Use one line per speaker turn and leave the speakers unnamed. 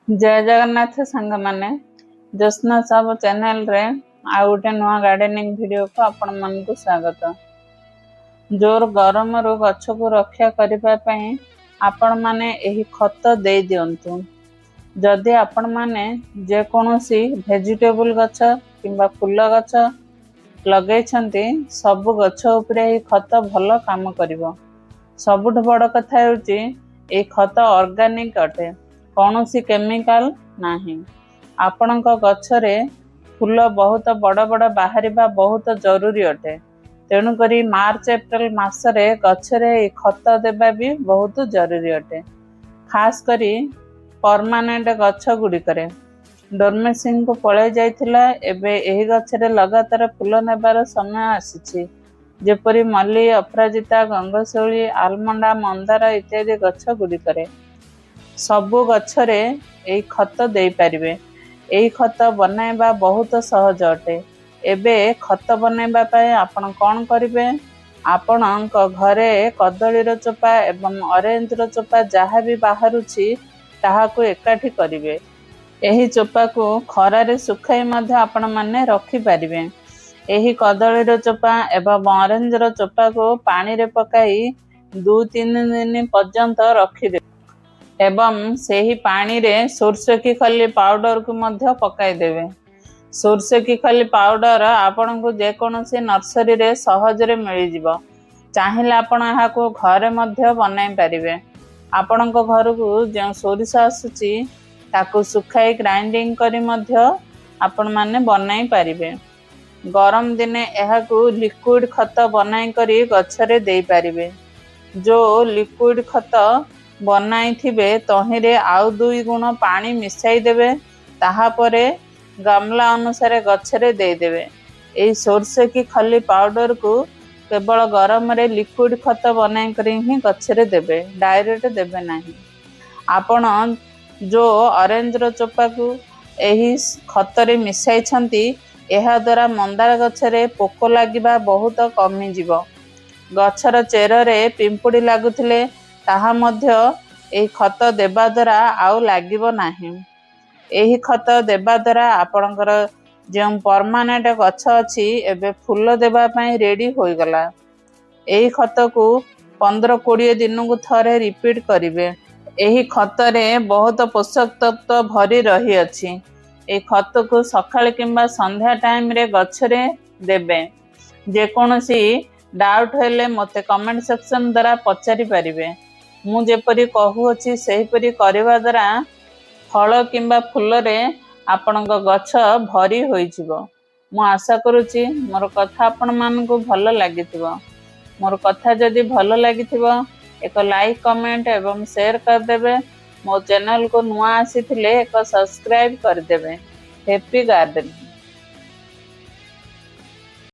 जय जगन्नाथ सांग माने ज्योत्स्ना सब चैनल रे आ गोटे नुआ गार्डनिंग वीडियो को आपण मन को स्वागत। जोर गरम रो गछ को रक्षा करिबा पई आपण माने एही खत दे दियंतु। जदि आपण माने जे कोनोसी वेजिटेबल गछ किंबा फूल गछ लगेछंती सब गछ उपरे एही खत भलो काम करिवो। सबुठ बड़ कथा हेउची ए खत ऑर्गेनिक अटे, कौनसी केमिकल नाही। आपणक गछरे फूल बहुत बड़ बड़ बाहरिबा बहुत जरूरी अटे, तेणु करी मार्च एप्रिल मासरे गछरे ए खत देबा भी बहुत जरूरी अटे। खास करी परमानेंट गछ गुडी करे डोरमेसिंग को पळे जाइथिला, एबे एही गछरे लगातार फूल नेबार समय आसीछि। जेपरी मल्ली, अपराजिता, गंगशौली, आलमंडा, मंदार इत्यादि गछ गुडी करे सबु गछरे एई खत देई परिबे। एई खत बनाइबा बहुत सहज अटे। एबे खत बनाइबा पय आपण कोन करिवे, आपणक घरे कदलीर चोपा एवं ऑरेंजर चोपा जहाँ भी बाहरुछि ताहाको एकाठी करिवे। एही चोपा को खरारे सुखाई मध्य आपण माने रखि परिबे। एही कदलीर चोपा एवं ऑरेंजर चोपा को पानी रे पकाई 2-3 दिन पर्यंत रखि दे एवं सेही पानी रे सोरसो की खली पाउडर को मध्य पकाई देवे। सोरसो की खली पाउडर आपण को जे कोनोसी नर्सरी रे सहज रे मिलि जिवो। चाहिले आपण एहा को घरे मध्य बनाई परिबे। आपण को घर को जे सोरिष आसुची ताको सुखाई ग्राइंडिंग करी मध्य आपण माने बनाई परिबे। गरम दिने एहा को लिक्विड खत बनाई करी गछरे देई परिबे। जो लिक्विड खत बनाई थिबे तहिरे आउ 2 गुण पानी मिसाई देबे, ताहा परे गमला अनुसार गछरे दे देबे। एई सोरसो की खली पाउडर को केवल गरम रे लिक्विड खत बनाई करी ही गछरे देबे, डायरेक्ट देबे नाही। आपण जो ऑरेंज रो चोपा को एही खत रे मिसाई छंती, एहा द्वारा मंदार गछरे पोको लागिबा बहुत कमी जिवो। गछर चेर रे पिंपुड़ी लागुथिले ताहा मध्य एही खत देबा द्वारा आउ लागिबो नाही। एही खत देबा द्वारा आपणकर जे परमानेंट गछ अछि एबे फूल देबा पई रेडी होई गला। एही खत को 15-20 दिन को थरे रिपीट करिवे। एही खत रे बहुत पोषक तत्व भरी रही अछि। ए खत को सकाळ किंबा संध्या टाइम रे गछरे देबे। जे कोनोसी डाउट हेले मते कमेंट सेक्शन द्वारा पचारि परिबे। मु जेपरी कहू अछि सेही परी करबा द्वारा फल किंबा फूल रे आपणक गछ भरी होई जिवो। मु आशा करूची मोर कथा आपण मान को भलो लागिथिबो। मोर कथा जदि भलो लागिथिबो एक लाइक कमेंट एवं शेयर कर देबे। मो चैनल को नुआ आसीथिले एक सब्सक्राइब कर देबे। Happy garden.